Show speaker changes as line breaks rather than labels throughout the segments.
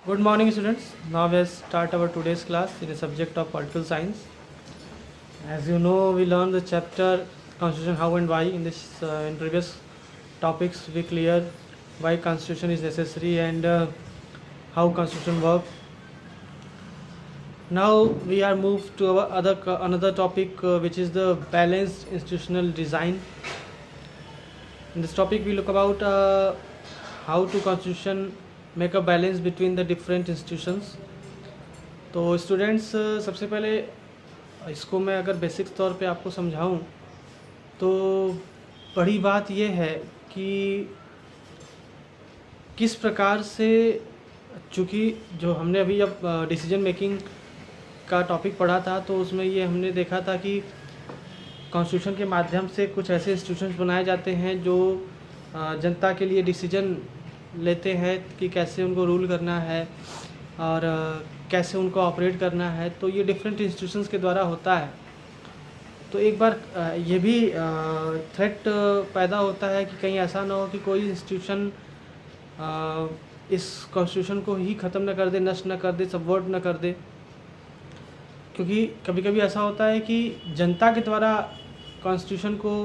Good morning, students. Now we'll start our today's class in the subject of political science. As you know, we learned the chapter Constitution How and Why. In previous topics, we clear why Constitution is necessary and how Constitution work. Now we are moved to our another topic, which is the balanced institutional design. In this topic, we look about how to Constitution make a balance between the different institutions. तो students सबसे पहले इसको मैं अगर basic तौर पे आपको समझाऊं तो बड़ी बात यह है कि किस प्रकार से, चूँकि जो हमने अभी अब डिसीजन मेकिंग का टॉपिक पढ़ा था तो उसमें ये हमने देखा था कि कॉन्स्टिट्यूशन के माध्यम से कुछ ऐसे इंस्टीट्यूशंस बनाए जाते हैं जो जनता के लिए डिसीजन लेते हैं कि कैसे उनको रूल करना है और कैसे उनको ऑपरेट करना है। तो ये डिफरेंट इंस्टीट्यूशंस के द्वारा होता है। तो एक बार ये भी थ्रेट पैदा होता है कि कहीं ऐसा ना हो कि कोई इंस्टीट्यूशन इस कॉन्स्टिट्यूशन को ही ख़त्म ना कर दे, नष्ट ना कर दे, सबवर्ट ना कर दे। क्योंकि कभी कभी ऐसा होता है कि जनता के द्वारा कॉन्स्टिट्यूशन को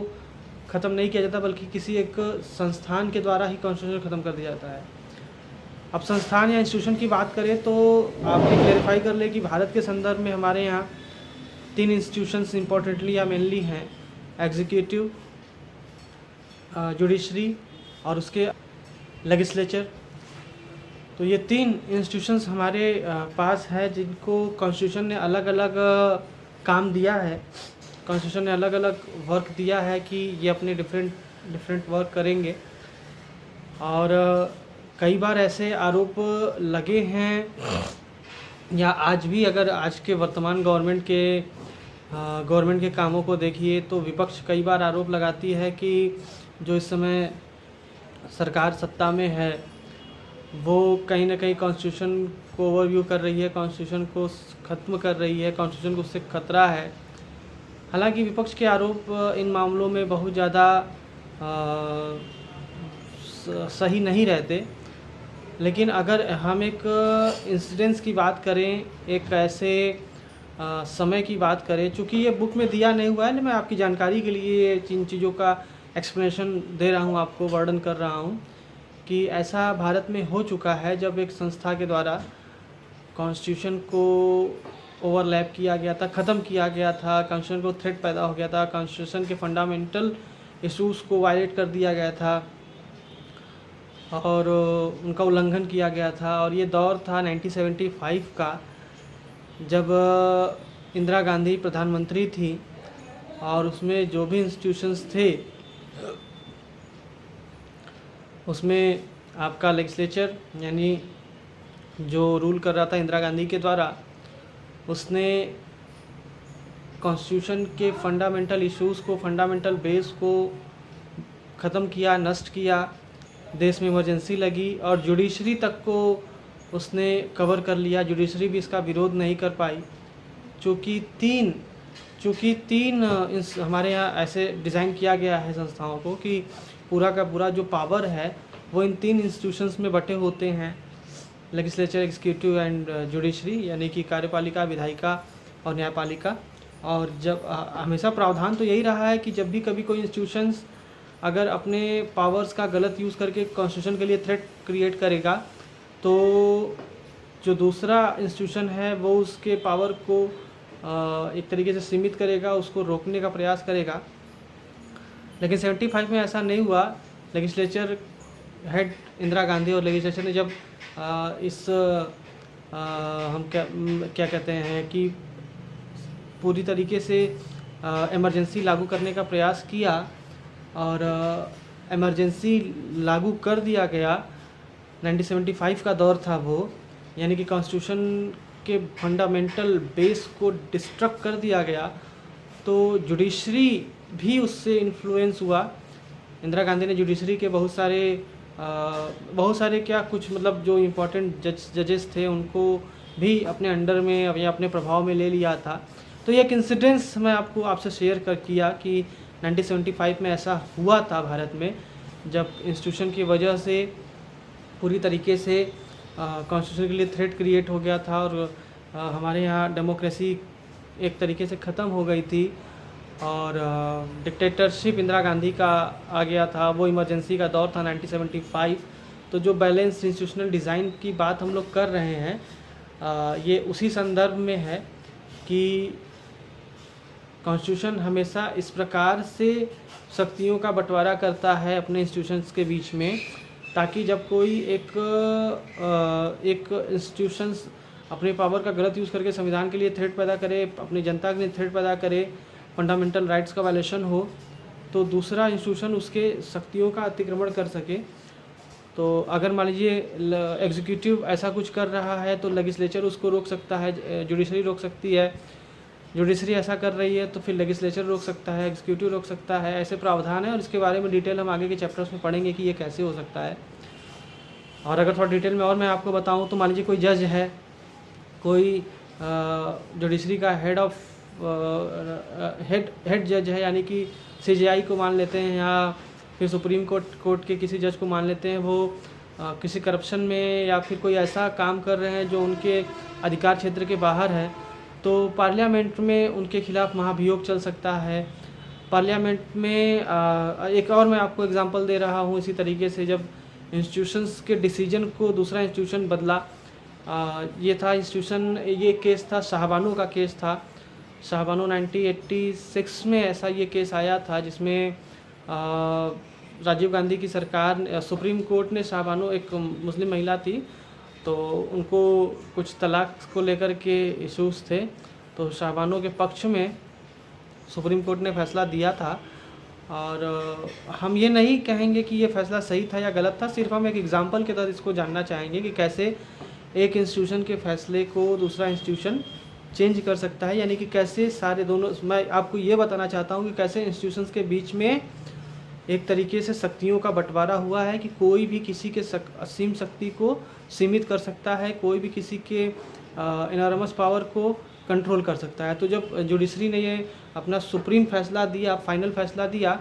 ख़त्म नहीं किया जाता, बल्कि किसी एक संस्थान के द्वारा ही कॉन्स्टिट्यूशन ख़त्म कर दिया जाता है। अब संस्थान या इंस्टीट्यूशन की बात करें तो आप ये क्लेरिफाई कर ले कि भारत के संदर्भ में हमारे यहाँ 3 इंस्टीट्यूशंस इम्पोर्टेंटली या मेनली हैं: एग्जीक्यूटिव, जुडिशरी और उसके लेजिस्लेचर। तो ये 3 इंस्टीट्यूशंस हमारे पास है जिनको कॉन्स्टिट्यूशन ने अलग अलग काम दिया है। कॉन्स्टिट्यूशन ने अलग अलग वर्क दिया है कि ये अपने डिफरेंट वर्क करेंगे। और कई बार ऐसे आरोप लगे हैं, या आज भी अगर आज के वर्तमान गवर्नमेंट के कामों को देखिए तो विपक्ष कई बार आरोप लगाती है कि जो इस समय सरकार सत्ता में है वो कहीं ना कहीं कॉन्स्टिट्यूशन को ओवरव्यू कर रही है, कॉन्स्टिट्यूशन को ख़त्म कर रही है, कॉन्स्टिट्यूशन को उससे खतरा है। हालांकि विपक्ष के आरोप इन मामलों में बहुत ज़्यादा सही नहीं रहते। लेकिन अगर हम एक इंसिडेंस की बात करें, एक ऐसे समय की बात करें, चूँकि ये बुक में दिया नहीं हुआ है, मैं आपकी जानकारी के लिए इन चीज़ों का एक्सप्लेनेशन दे रहा हूँ, आपको वर्णन कर रहा हूँ कि ऐसा भारत में हो चुका है जब एक संस्था के द्वारा कॉन्स्टिट्यूशन को ओवरलैप किया गया था, ख़त्म किया गया था, कॉन्स्टिट्यूशन को थ्रेट पैदा हो गया था, कॉन्स्टिट्यूशन के फंडामेंटल इशूज़ को वायलेट कर दिया गया था और उनका उल्लंघन किया गया था। और ये दौर था 1975 का, जब इंदिरा गांधी प्रधानमंत्री थी और उसमें जो भी इंस्टीट्यूशंस थे उसमें आपका लेजिस्लेचर यानी जो रूल कर रहा था इंदिरा गांधी के द्वारा, उसने कॉन्स्टिट्यूशन के फंडामेंटल इश्यूज़ को, फंडामेंटल बेस को ख़त्म किया, नष्ट किया। देश में इमरजेंसी लगी और जुडिशरी तक को उसने कवर कर लिया। जुडिशरी भी इसका विरोध नहीं कर पाई, चूँकि तीन हमारे यहाँ ऐसे डिज़ाइन किया गया है संस्थाओं को कि पूरा का पूरा जो पावर है वो इन 3 इंस्टीट्यूशंस में बटे होते हैं: लेजिस्लेचर, एग्जीक्यूटिव एंड जुडिशरी, यानी कि कार्यपालिका, विधायिका और न्यायपालिका। और जब हमेशा प्रावधान तो यही रहा है कि जब भी कभी कोई इंस्टीट्यूशंस अगर अपने पावर्स का गलत यूज़ करके कॉन्स्टिट्यूशन के लिए थ्रेट क्रिएट करेगा तो जो दूसरा इंस्टीट्यूशन है वो उसके पावर को एक तरीके से सीमित करेगा, उसको रोकने का प्रयास करेगा। लेकिन 75 में ऐसा नहीं हुआ। लेजिस्लेचर हेड इंदिरा गांधी और लेजिस्लेचर ने जब हम क्या कहते हैं कि पूरी तरीके से इमरजेंसी लागू करने का प्रयास किया और इमरजेंसी लागू कर दिया गया। 1975 का दौर था वो, यानी कि कॉन्स्टिट्यूशन के फंडामेंटल बेस को डिस्ट्रक्ट कर दिया गया। तो जुडिशरी भी उससे इन्फ्लुएंस हुआ। इंदिरा गांधी ने जुडिशरी के बहुत सारे क्या कुछ मतलब जो इम्पोर्टेंट जजेस थे उनको भी अपने अंडर में या अपने प्रभाव में ले लिया था। तो ये एक इंसिडेंस मैं आपसे शेयर किया कि 1975 में ऐसा हुआ था भारत में, जब इंस्टीट्यूशन की वजह से पूरी तरीके से कॉन्स्टिट्यूशन के लिए थ्रेट क्रिएट हो गया था और हमारे यहाँ डेमोक्रेसी एक तरीके से ख़त्म हो गई थी और डिक्टेटरशिप इंदिरा गांधी का आ गया था। वो इमरजेंसी का दौर था 1975। तो जो बैलेंस इंस्टीट्यूशनल डिज़ाइन की बात हम लोग कर रहे हैं ये उसी संदर्भ में है कि कॉन्स्टिट्यूशन हमेशा इस प्रकार से शक्तियों का बंटवारा करता है अपने इंस्टीट्यूशंस के बीच में, ताकि जब कोई एक इंस्टीट्यूशंस अपने पावर का गलत यूज़ करके संविधान के लिए थ्रेट पैदा करे, अपनी जनता के लिए थ्रेट पैदा करे, फंडामेंटल राइट्स का वायलेशन हो, तो दूसरा इंस्टीट्यूशन उसके शक्तियों का अतिक्रमण कर सके। तो अगर मान लीजिए एग्जीक्यूटिव ऐसा कुछ कर रहा है तो लेजिस्लेचर उसको रोक सकता है, जुडिशरी रोक सकती है। जुडिशरी ऐसा कर रही है तो फिर लेजिस्लेचर रोक सकता है, एग्जीक्यूटिव रोक सकता है। ऐसे प्रावधान है और इसके बारे में डिटेल हम आगे के चैप्टर्स में पढ़ेंगे कि ये कैसे हो सकता है। और अगर थोड़ा डिटेल में और मैं आपको बताऊं तो मान लीजिए कोई जज है, कोई जुडिशरी का हेड जज है, यानी कि सीजेआई को मान लेते हैं या फिर सुप्रीम कोर्ट के किसी जज को मान लेते हैं, वो किसी करप्शन में या फिर कोई ऐसा काम कर रहे हैं जो उनके अधिकार क्षेत्र के बाहर है, तो पार्लियामेंट में उनके खिलाफ महाभियोग चल सकता है। पार्लियामेंट में एक और मैं आपको एग्जांपल दे रहा हूँ इसी तरीके से, जब इंस्टीट्यूशंस के डिसीजन को दूसरा इंस्टीट्यूशन बदला। ये था इंस्टीट्यूशन, ये केस था शाहबानो का केस था। शाहबानो 1986 में ऐसा ये केस आया था जिसमें राजीव गांधी की सरकार, सुप्रीम कोर्ट ने शाहबानो, एक मुस्लिम महिला थी, तो उनको कुछ तलाक को लेकर के इश्यूज़ थे, तो शाहबानो के पक्ष में सुप्रीम कोर्ट ने फैसला दिया था। और हम ये नहीं कहेंगे कि ये फैसला सही था या गलत था, सिर्फ हम एक एग्जांपल के तहत इसको जानना चाहेंगे कि कैसे एक इंस्टीट्यूशन के फैसले को दूसरा इंस्टीट्यूशन चेंज कर सकता है, यानी कि कैसे सारे दोनों, मैं आपको ये बताना चाहता हूँ कि कैसे इंस्टीट्यूशंस के बीच में एक तरीके से शक्तियों का बंटवारा हुआ है कि कोई भी किसी के असीम शक्ति को सीमित कर सकता है, कोई भी किसी के इनॉर्मस पावर को कंट्रोल कर सकता है। तो जब जुडिशरी ने ये अपना सुप्रीम फैसला दिया, फाइनल फैसला दिया,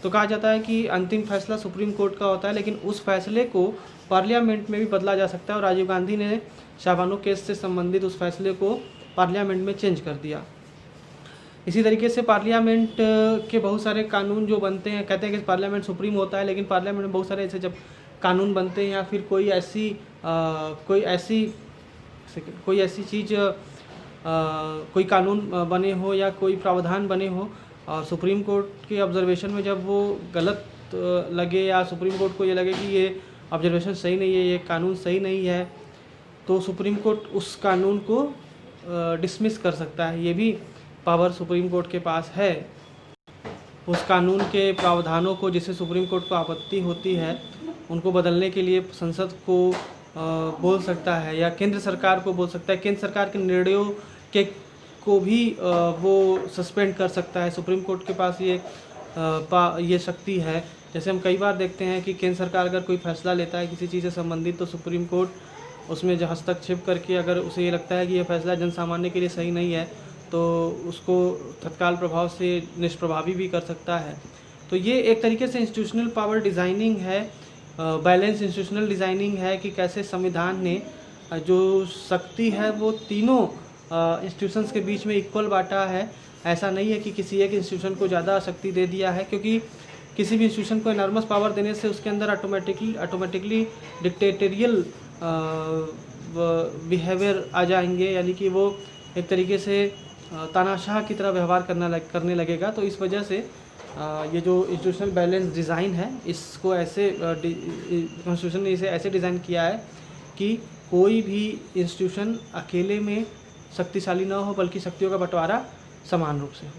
तो कहा जाता है कि अंतिम फैसला सुप्रीम कोर्ट का होता है, लेकिन उस फैसले को पार्लियामेंट में भी बदला जा सकता है। और राजीव गांधी ने शाहबानो केस से संबंधित उस फैसले को पार्लियामेंट में चेंज कर दिया। इसी तरीके से पार्लियामेंट के बहुत सारे कानून जो बनते हैं, कहते हैं कि पार्लियामेंट सुप्रीम होता है, लेकिन पार्लियामेंट में बहुत सारे ऐसे जब कानून बनते हैं या फिर कोई ऐसी चीज़, कोई कानून बने हो या कोई प्रावधान बने हो और सुप्रीम कोर्ट के ऑब्जर्वेशन में जब वो गलत लगे या सुप्रीम कोर्ट को ये लगे कि ये ऑब्जर्वेशन सही नहीं है, ये कानून सही नहीं है, तो सुप्रीम कोर्ट उस कानून को डिसमिस कर सकता है। ये भी पावर सुप्रीम कोर्ट के पास है। उस कानून के प्रावधानों को, जिसे सुप्रीम कोर्ट को आपत्ति होती है, उनको बदलने के लिए संसद को बोल सकता है या केंद्र सरकार को बोल सकता है। केंद्र सरकार के निर्णयों को भी वो सस्पेंड कर सकता है। सुप्रीम कोर्ट के पास ये शक्ति है। जैसे हम कई बार देखते हैं कि केंद्र सरकार अगर कोई फैसला लेता है किसी चीज़ से संबंधित, तो सुप्रीम कोर्ट उसमें जो हस्तक्षेप करके, अगर उसे ये लगता है कि यह फैसला जन सामान्य के लिए सही नहीं है, तो उसको तत्काल प्रभाव से निष्प्रभावी भी कर सकता है। तो ये एक तरीके से इंस्टीट्यूशनल पावर डिज़ाइनिंग है, बैलेंस इंस्टीट्यूशनल डिज़ाइनिंग है कि कैसे संविधान ने जो शक्ति है वो तीनों इंस्टीट्यूशंस के बीच में इक्वल बांटा है। ऐसा नहीं है कि किसी एक इंस्टीट्यूशन को ज़्यादा शक्ति दे दिया है, क्योंकि किसी भी इंस्टीट्यूशन को इनॉर्मस पावर देने से उसके अंदर ऑटोमेटिकली डिक्टेटोरियल बिहेवियर आ जाएंगे, यानी कि वो एक तरीके से तानाशाह की तरह व्यवहार करने लगेगा। तो इस वजह से ये जो इंस्टीट्यूशनल बैलेंस डिज़ाइन है, इसको ऐसे कॉन्स्टिट्यूशन ने इसे ऐसे डिज़ाइन किया है कि कोई भी इंस्टीट्यूशन अकेले में शक्तिशाली ना हो, बल्कि शक्तियों का बंटवारा समान रूप से हो।